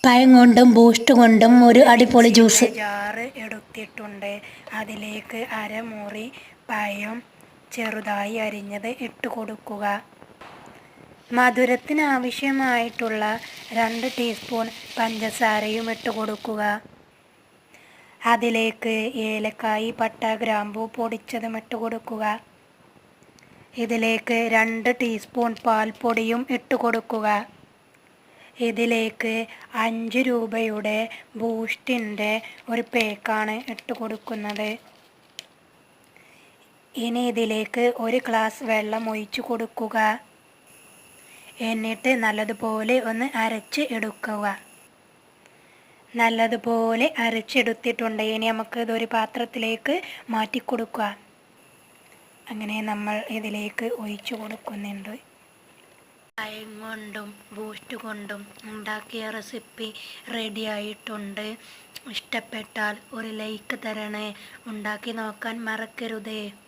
പഴം കൊണ്ടും ബൂസ്റ്റ് കൊണ്ടും ഒരു അടിപൊളി ജ്യൂസ്. ജാറ് എടുത്തിട്ടുണ്ട്. അതിലേക്ക് അരമുറി പഴം ചെറുതായി അരിഞ്ഞത് ഇട്ട് കൊടുക്കുക. മധുരത്തിന് ആവശ്യമായിട്ടുള്ള 2 ടീസ്പൂൺ പഞ്ചസാരയും ഇട്ട് കൊടുക്കുക. അതിലേക്ക് ഏലക്കായി, പട്ട, ഗ്രാമ്പൂ പൊടിച്ചതും ഇട്ട് കൊടുക്കുക. ഇതിലേക്ക് 2 ടീസ്പൂൺ പാൽപ്പൊടിയും ഇട്ട് കൊടുക്കുക. ഇതിലേക്ക് 5 രൂപയുടെ ബൂസ്റ്റിൻ്റെ ഒരു പേക്കാണ് ഇട്ട് കൊടുക്കുന്നത്. ഇനി ഇതിലേക്ക് 1 ഗ്ലാസ് വെള്ളം ഒഴിച്ചു കൊടുക്കുക. എന്നിട്ട് നല്ലതുപോലെ ഒന്ന് അരച്ച് എടുക്കുക. നല്ലതുപോലെ അരച്ചെടുത്തിട്ടുണ്ട്. ഇനി നമുക്ക് ഇതൊരു പാത്രത്തിലേക്ക് മാറ്റി കൊടുക്കുക. അങ്ങനെ നമ്മൾ ഇതിലേക്ക് ഒഴിച്ചു കൊടുക്കുന്നുണ്ട്. പഴം കൊണ്ടും ബൂസ്റ്റ് കൊണ്ടും ഉണ്ടാക്കിയ റെസിപ്പി റെഡി ആയിട്ടുണ്ട്. ഇഷ്ടപ്പെട്ടാൽ ഒരു ലൈക്ക് തരണേ. ഉണ്ടാക്കി നോക്കാൻ മറക്കരുതേ.